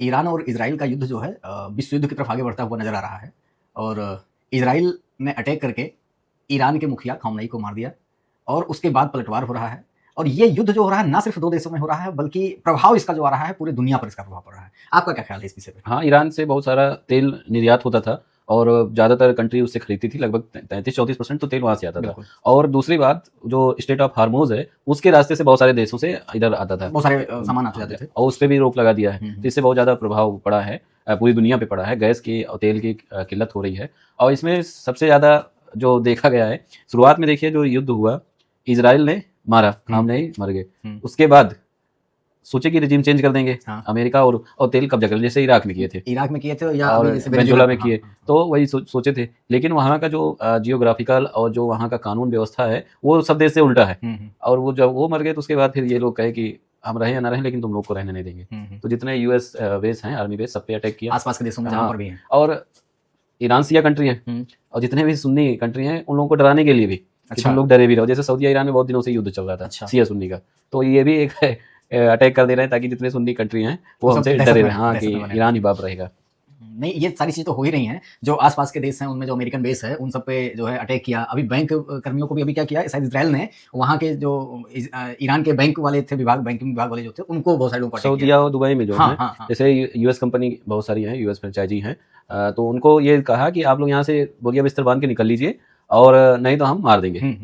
Iran और Israel का युद्ध जो है विश्व युद्ध की तरफ आगे बढ़ता हुआ नजर आ रहा है। और इजराइल ने अटैक करके ईरान के मुखिया खामनेई को मार दिया और उसके बाद पलटवार हो रहा है। और ये युद्ध जो हो रहा है ना सिर्फ दो देशों में हो रहा है, बल्कि प्रभाव इसका जो आ रहा है पूरी दुनिया पर इसका प्रभाव पड़ रहा है। आपका क्या ख्याल है इस विषय पे? हाँ, ईरान से बहुत सारा तेल निर्यात होता था और ज़्यादातर कंट्री उससे खरीदती थी। लगभग 33-34% तो तेल वहाँ से आता था। और दूसरी बात, जो स्टेट ऑफ हार्मोज है उसके रास्ते से बहुत सारे देशों से इधर आता था, बहुत सारे सामान आते जाते थे और उस पर भी रोक लगा दिया है। तो इससे बहुत ज़्यादा प्रभाव पड़ा है, पूरी दुनिया पे पड़ा है। गैस की और तेल की किल्लत हो रही है। और इसमें सबसे ज़्यादा जो देखा गया है, शुरुआत में देखिए जो युद्ध हुआ, इजराइल ने मारा, खामनेई मर गए। उसके बाद सोचे कि रिजीम चेंज कर देंगे, अमेरिका और तेल कब्जा कर, जैसे इराक में किए थे या वेनेजुएला में किए। तो वही सोचे थे, लेकिन वहाँ का जो जियोग्राफिकल और जो वहाँ का कानून व्यवस्था है वो सब देश से उल्टा है। और वो जब वो मर गए तो उसके बाद फिर ये लोग कहे कि हम रहे या ना रहे, लेकिन तुम लोग को रहने नहीं देंगे। तो जितने यूएस बेस हैं, आर्मी बेस, सब पे अटैक किया, आसपास के देशों में जहाँ पर भी हैं। और ईरान शिया कंट्री है और जितने भी सुन्नी कंट्री हैं उन लोगों को डराने के लिए भी, तुम लोग डरे भी रहो। जैसे सऊदी ईरान में बहुत दिनों से युद्ध चल रहा था शिया सुन्नी का, तो ये भी एक अटैक कर दे रहे हैं ताकि जितने सुन्नी कंट्री हैं वो हमसे डरे रहे, हाँ, कि ईरान ही बाप रहेगा। नहीं, ये सारी चीज़ तो हो ही रही हैं। जो आसपास के देश हैं उनमें जो अमेरिकन बेस है उन सब पे जो है अटैक किया। अभी बैंक कर्मियों को भी अभी क्या किया, शायद इजराइल ने वहाँ के जो ईरान के बैंक वाले थे, बैंकिंग विभाग वाले जो थे, उनको बहुत सारे लोगों को सऊदी और दुबई में जो है, जैसे यूएस कंपनी बहुत सारी है, यूएस फ्रेंचाइजी हैं, तो उनको ये कहा कि आप लोग यहाँ से बोरिया बिस्तर बांध के निकल लीजिए और नहीं तो हम मार देंगे।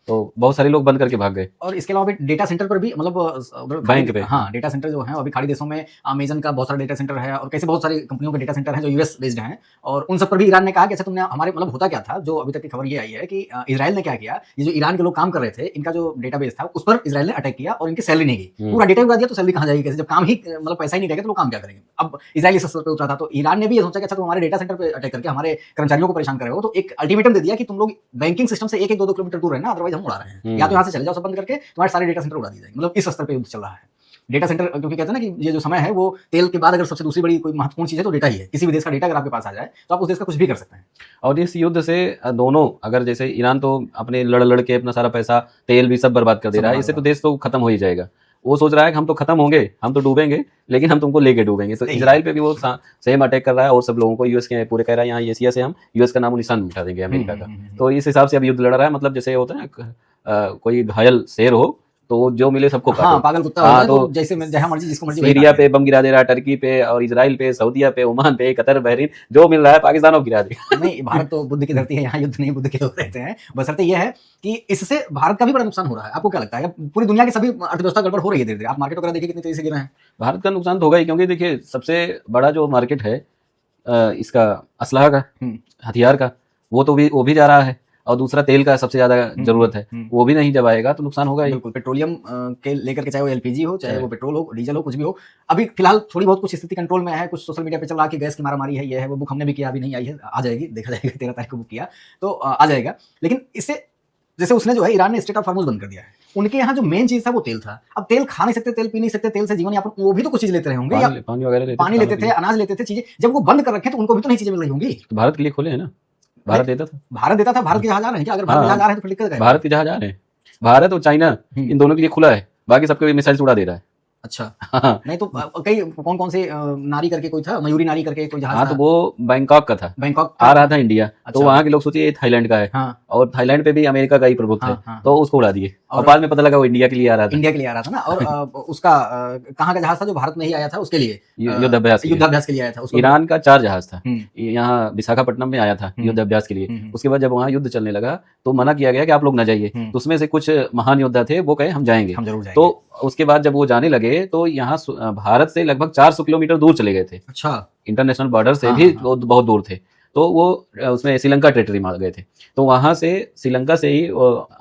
तो बहुत सारे लोग बंद करके भाग गए। और इसके अलावा डेटा सेंटर पर भी, मतलब बैंक पे, हाँ, डेटा सेंटर जो है अभी खाड़ी देशों में अमेजन का बहुत सारा डेटा सेंटर है और कैसे बहुत सारी कंपनियों के डेटा सेंटर हैं जो यूएस बेस्ड हैं। और उन सब पर भी ईरान ने कहा कि अच्छा तुमने हमारे, मतलब होता क्या था, जो अभी तक की खबर ये आई है कि इजराइल ने क्या किया, ये जो ईरान के लोग काम कर रहे थे इनका जो डेटाबेस था उस पर इजराइल ने अटैक किया और इनकी सैलरी नहीं गई, पूरा डेटा उड़ा दिया। तो सैलरी कहाँ जाएगी, कैसे, जब काम ही, मतलब पैसा ही नहीं रहेगा तो लोग काम क्या करेंगे। अब इजराइल इस स्तर पर उतरा था तो ईरान ने भी ये सोचा कि अच्छा तुम हमारे डेटा सेंटर पर अटैक करके हमारे कर्मचारियों को परेशान कर रहे हो, तो एक अल्टीमेटम दे दिया कि तुम लोग बैंकिंग सिस्टम से 1-2 किलोमीटर दूर रहना, अदरवाइज हम उड़ा रहे हैं, या तो यहाँ से चले जाओ सब बंद करके, तुम्हारे सारे डेटा सेंटर उड़ा दिए जाएंगे। मतलब इस स्तर पे युद्ध चल रहा है डेटा सेंटर, क्योंकि कहते हैं ना कि ये जो समय है वो तेल के बाद अगर सबसे दूसरी बड़ी कोई महत्वपूर्ण चीज है तो डेटा ही है। किसी भी देश का डेटा अगर आपके पास आ जाए तो आप उस देश का कुछ भी कर सकते हैं। और इस युद्ध से दोनों, अगर जैसे ईरान तो अपने लड़ के अपना सारा पैसा, तेल भी सब बर्बाद कर दे रहा है, इससे तो देश तो खत्म हो ही जाएगा। वो सोच रहा है कि हम तो खत्म होंगे, हम तो डूबेंगे, लेकिन हम तुमको लेके डूबेंगे। तो इजराइल पे भी वो सेम अटैक कर रहा है और सब लोगों को, यूएस के पूरे कह रहा है यहाँ एशिया से हम यूएस का नामो निशान मिटा देंगे, अमेरिका का। तो इस हिसाब से अब युद्ध लड़ रहा है। मतलब जैसे होता है ना, कोई घायल शेर हो तो जो मिले सबको काटो। पागल कुत्ता होता है तो जैसे जहां मर्जी जिसको मर्जी, सीरिया पे बम गिरा दे रहा है, टर्की पे और इजराइल पे, सऊदीया पे, ओमान पे, कतर, बहरीन, जो मिल रहा है पाकिस्तान को गिरा देगा। नहीं, भारत तो बुद्ध की धरती है, यहाँ युद्ध नहीं, बुद्ध के लोग रहते हैं। बशर्ते यह है कि इससे भारत का भी बड़ा नुकसान हो रहा है। आपको क्या लगता है, पूरी दुनिया की सभी अर्थव्यवस्था गड़बड़ हो रही है धीरे-धीरे? आप मार्केट वगैरह देखिए कितनी तेजी से गिर रहे हैं। भारत का नुकसान तो होगा ही, क्योंकि देखिए सबसे बड़ा जो मार्केट है इसका असलहा का, हथियार का, वो भी जा रहा है। और दूसरा तेल का सबसे ज्यादा जरूरत है, वो भी नहीं जब आएगा तो नुकसान होगा ही। बिल्कुल, पेट्रोलियम के लेकर के, चाहे वो एलपीजी हो, चाहे वो पेट्रोल हो, डीजल हो, कुछ भी हो। अभी फिलहाल थोड़ी बहुत कुछ स्थिति कंट्रोल में है, कुछ सोशल मीडिया पे चल रहा है कि गैस की मारामारी है, ये है, वो बुक हमने भी किया, अभी नहीं आई है, आ जाएगी, देखा जाएगा, 13 तारीख को बुक किया तो आ जाएगा। लेकिन इससे, जैसे उसने जो है, ईरान ने स्टेट ऑफ हार्मोज बंद कर दिया है, उनके यहाँ जो मेन चीज था वो तेल था। अब तेल खा नहीं सकते, तेल पी नहीं सकते, तेल से जीवन यापन, वो भी तो कुछ चीज लेते रहे होंगे, या पानी लेते थे, अनाज लेते थे, चीजें जब वो बंद कर रखे तो उनको भी तो नहीं चीजें मिल रही होंगी। भारत के लिए खोले है ना, भारत देता था, भारत के जहाज आ रहे हैं क्या? अगर भारत के जहाज आ रहे हैं तो फिर दिक्कत है। भारत के जहाज आ रहे हैं, भारत और चाइना इन दोनों के लिए खुला है, बाकी सबके मिसाइल उड़ा दे रहा है। अच्छा, नहीं तो कई कौन से नारी करके कोई था, मयूरी नारी करके कोई जहाज था, तो वो बैंकॉक का था, बैंकॉक आ रहा था इंडिया। अच्छा, तो वहाँ के लोग सोचिए ये थाईलैंड का है, और थाईलैंड पे भी अमेरिका का ही प्रभुत्व है, तो उसको उड़ा दिए। और बाद में पता लगा वो इंडिया के लिए आ रहा था, ना। और उसका कहाँ का जहाज था जो भारत में ही आया था, उसके लिए युद्धाभ्यास के लिए आया था। ईरान का 4 जहाज था, यहाँ विशाखापट्टनम में आया था युद्धाभ्यास के लिए। उसके बाद जब वहाँ युद्ध चलने लगा तो मना किया गया कि आप लोग न जाइए। तो उसमें से कुछ महान योद्धा थे, वो कहे हम जाएंगे, हम जरूर जाएंगे। तो उसके बाद जब वो जाने लगे तो यहाँ भारत से लगभग 400 किलोमीटर दूर चले गए थे। अच्छा, इंटरनेशनल बॉर्डर से भी बहुत दूर थे। तो वो उसमें श्रीलंका टेरिटरी में गए थे, तो वहां से श्रीलंका से ही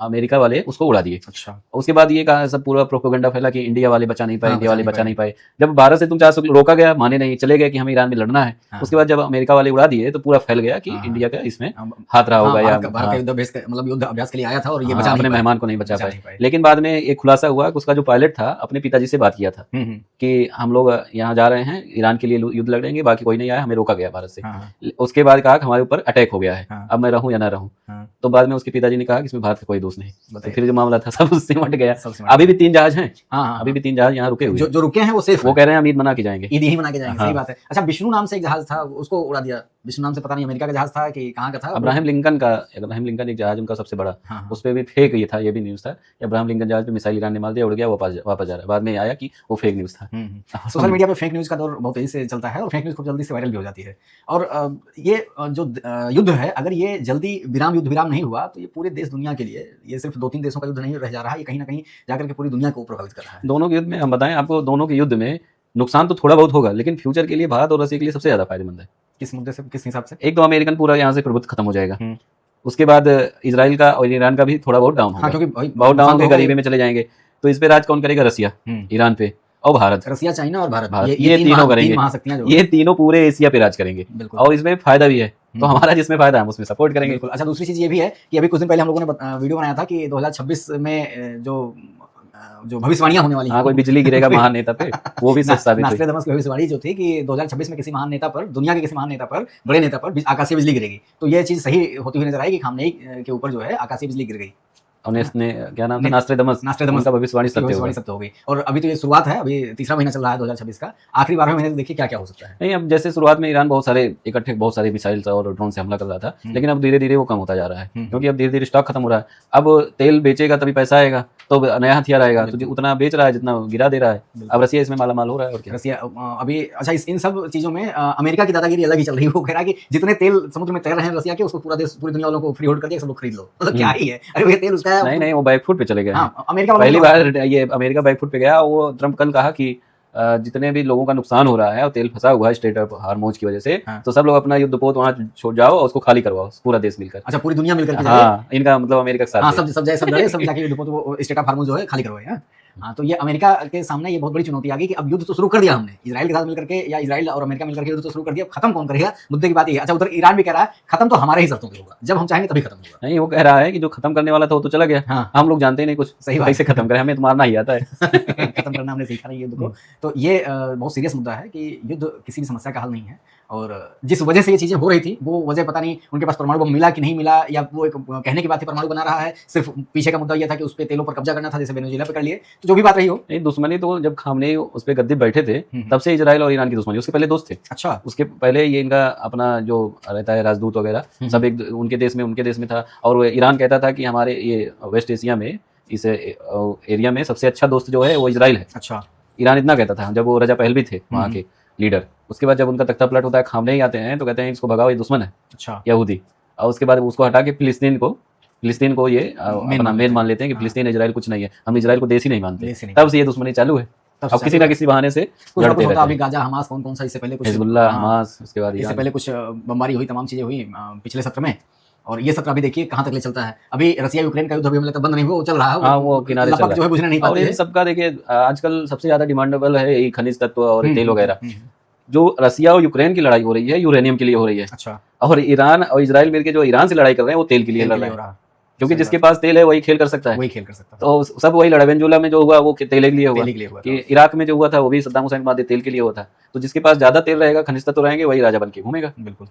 अमेरिका वाले उसको उड़ा दिए। अच्छा, उसके बाद ये कहा, सब पूरा प्रोपेगेंडा फैला कि इंडिया वाले बचा नहीं पाए, इंडिया वाले बचा नहीं पाए। जब भारत से तुम 400 रोका गया, माने नहीं, चले गए कि हमें ईरान में लड़ना है। उसके बाद जब अमेरिका वाले उड़ा दिए तो पूरा फैल गया कि इंडिया का इसमें हाथ रहा होगा, या युद्ध अभ्यास के लिए आया था और ये अपने मेहमान को नहीं बचा पाए। लेकिन बाद में एक खुलासा हुआ कि उसका जो पायलट था अपने पिताजी से बात किया था कि हम लोग यहाँ जा रहे हैं, ईरान के लिए युद्ध लड़ेंगे, बाकी कोई नहीं आया, हमें रोका गया भारत से। उसके बाद कहा कि हमारे ऊपर अटैक हो गया है, अब मैं रहूं या ना रहूं। तो बाद में उसके पिताजी ने कहा कि इसमें भारत का कोई दोष नहीं। तो फिर जो मामला था सब उससे मट गया। अभी भी 3 जहाज हैं, अभी भी 3 जहाज यहाँ रुके हुए, जो रुके हैं वो सिर्फ वो कह रहे हैं हम ईद मना के जाएंगे, ईद ही मना के जाएंगे। सही बात है। अच्छा, विष्णु नाम से एक जहाज था, उसको उड़ा दिया। विष्णु नाम से पता नहीं अमेरिका का जहाज था कि कहाँ का था। अब्राहम लिंकन एक जहाज उनका सबसे बड़ा, उस पर भी फेक ये था, ये भी न्यूज था कि अब्राहम लिंकन जहाज पे मिसाइल ईरान ने मार दिया, उड़ गया, वापस जा रहा है। बाद में आया कि वो फेक न्यूज था। सोशल मीडिया पे फेक न्यूज का दौर बहुत तेजी से चलता है और फेक न्यूज खूब जल्दी से वायरल भी हो जाती है। और ये जो युद्ध है, अगर ये जल्दी युद्ध विराम नहीं हुआ तो ये पूरे देश दुनिया के लिए, ये सिर्फ 2-3 देशों का युद्ध नहीं रह जा रहा है, ये कहीं ना कहीं जाकर के पूरी दुनिया को प्रभावित कर रहा है। दोनों के युद्ध में हम बताएं आपको, दोनों के युद्ध में नुकसान तो थोड़ा बहुत होगा, लेकिन फ्यूचर के लिए भारत और रसिया के लिए सबसे ज्यादा फायदेमंद है। किस मुद्दे से, किस हिसाब से? एक तो अमेरिकन पूरा यहाँ से प्रभुत्व खत्म हो जाएगा, उसके बाद इजराइल का और ईरान का भी थोड़ा बहुत डाउन होगा, क्योंकि बहुत डाउन के गरीबी में चले जाएंगे। तो इस पे राज कौन करेगा? रसिया, ईरान पे और भारत। रसिया, चाइना और भारत, ये तीनों करेंगे, ये तीनों पूरे एशिया पे राज करेंगे, और इसमें फायदा भी है। तो हमारा जिसमें फायदा है हम उसमें सपोर्ट करेंगे। अच्छा, दूसरी चीज ये भी है कि अभी कुछ दिन पहले हम लोगों ने वीडियो बनाया था कि 2026 में जो भविष्यवाणियां होने वाली हैं, कोई बिजली गिरेगा महान नेता पे, वो भी सच साबित हुई। नास्ट्रेडमस की भविष्यवाणी जो थी कि 2026 में किसी महान नेता पर, दुनिया के किसी महान नेता पर, बड़े नेता पर आकाशीय बिजली गिरेगी। तो ये चीज सही होती हुई नजर आई कि खामनेई के ऊपर जो है आकाशीय बिजली गिर गई। ने क्या नाम था? नास्ट्रेडमस का भविष्यवाणी सत्य हो गई। और अभी तो ये शुरुआत है, अभी तीसरा महीना चल रहा है 2026 का। आखिरी 12वें महीने देखिए क्या क्या हो सकता है। नहीं, अब जैसे शुरुआत में ईरान बहुत सारे मिसाइल और ड्रोन से हमला कर रहा था, लेकिन अब धीरे धीरे वो कम होता जा रहा है, क्योंकि अब धीरे धीरे स्टॉक खत्म हो रहा है। अब तेल बेचेगा तभी पैसा आएगा, तो नया हथियार आएगा, तो उतना बेच रहा है जितना गिरा दे रहा है। अब रसिया इसमें माला माल हो रहा है। और क्या रसिया अभी, अच्छा, इन सब चीजों में अमेरिका की दादागिरी अलग ही चल रही है। वो कह रहा है कि जितने तेल समुद्र में तैर रहे हैं रसिया के, उसको पूरी दुनिया वालों को फ्री होल्ड कर दिया, सब लोग खरीद लो। मतलब क्या ही है, अरे वो तेल उसका है। नहीं, वो बैकफुट पे चले गए। अमेरिका पहली बार ये अमेरिका बैकफुट पे गया। वो ट्रम्प कल कहा कि जितने भी लोगों का नुकसान हो रहा है और तेल फंसा हुआ है स्ट्रेट ऑफ हार्मोज की वजह से, तो सब लोग अपना युद्धपोत वहां छोड़ जाओ और उसको खाली करवाओ, पूरा देश मिलकर। अच्छा, पूरी दुनिया मिलकर? हाँ, इनका मतलब अमेरिका के साथ सब जाके युद्धपोत स्ट्रेट ऑफ हार्मोज जो है खाली करवाए। हाँ, तो ये अमेरिका के सामने ये बहुत बड़ी चुनौती आ गई कि अब युद्ध तो शुरू कर दिया हमने, इजराइल के साथ मिलकर के, या इजराइल और अमेरिका मिलकर के युद्ध तो शुरू कर दिया, खत्म कौन करेगा? मुद्दे की बात ये है। अच्छा, उधर ईरान भी कह रहा है खत्म तो हमारे ही शर्तों पे होगा, जब हम चाहेंगे तभी खत्म होगा। नहीं, वो कह रहा है कि जो खत्म करने वाला था वो तो चला गया। हाँ, हम लोग जानते ही नहीं कुछ, सही बात से खत्म करें, हमें तो मारना ही आता है। खत्म करना हमने सीखा नहीं युद्ध को। तो ये बहुत सीरियस मुद्दा है कि युद्ध किसी भी समस्या का हल नहीं है। और जिस वजह से ये चीजें हो रही थी, वो वजह पता नहीं उनके पास परमाणु बम मिला कि नहीं मिला, या वो एक कहने की बात थी परमाणु बना रहा है, सिर्फ पीछे का मुद्दा यह था कि उस पे तेलों पर कब्जा करना था, जैसे वेनेजुएला पे कर लिए। तो जो भी बात रही हो, दुश्मनी तो जब खामनेई उस पे गद्दी बैठे थे तब से इजराइल और ईरान की दुश्मनी, उसके पहले दोस्त थे। अच्छा, उसके पहले ये इनका अपना जो रहता है राजदूत वगैरह सब एक उनके देश में था। और ईरान कहता था कि हमारे ये वेस्ट एशिया में, इस एरिया में सबसे अच्छा दोस्त जो है वो इजराइल है। अच्छा, ईरान इतना कहता था जब वो रजा पहलवी थे वहाँ के लीडर। उसके बाद जब उनका तख्ता पलट होता है, खामनेई आते हैं तो कहते हैं इसको भगाओ, ये दुश्मन है। अच्छा, यहूदी। और उसके बाद उसको हटा के फिलिस्तीन को ये अपना मेन मान लेते हैं कि फिलिस्तीन इजराइल कुछ नहीं है, हम इजराइल को देश ही नहीं मानते। तब से ये दुश्मनी चालू है। अब किसी ना किसी बहाने से लड़ते रहते हैं। अभी गाजा, हमास, कौन सा, इससे पहले कुछ हिजबुल्लाह, हमास, उसके बाद इससे पहले कुछ बमबारी हुई, तमाम चीजें हुई पिछले सत्र में। और ये सत्र अभी देखिए कहां तक ले चलता है। अभी रसिया यूक्रेन का युद्ध अभी मतलब बंद नहीं हुआ, वो चल रहा है। हाँ, वो किनारे चल रहा है, जो है बुझने नहीं पाते हैं। सबका देखिए आजकल सबसे ज्यादा डिमांडेबल है खनिज तत्व और तेल वगैरह। जो रसिया और यूक्रेन की लड़ाई हो रही है यूरेनियम के लिए हो रही है। अच्छा, और ईरान और इजराइल मिलकर जो ईरान से लड़ाई कर रहे हैं वो तेल के लिए लड़ रहे हैं, क्योंकि जिसके पास तेल है वही खेल कर सकता है। तो सब वही लड़ा। वेनेजुएला में जो हुआ वो तेल के लिए हुआ, कि इराक में जो हुआ था वो भी सद्दाम हुसैन के बाद तेल के लिए हुआ था। तो जिसके पास ज्यादा तेल रहेगा, खनिज तत्व रहेंगे, वही राजा बन के घूमेगा। बिल्कुल।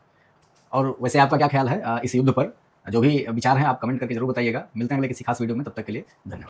और वैसे आपका क्या ख्याल है इस युद्ध पर? जो भी विचार है आप कमेंट करके जरूर बताइएगा। मिलते हैं अगले किसी खास वीडियो में, तब तक के लिए धन्यवाद।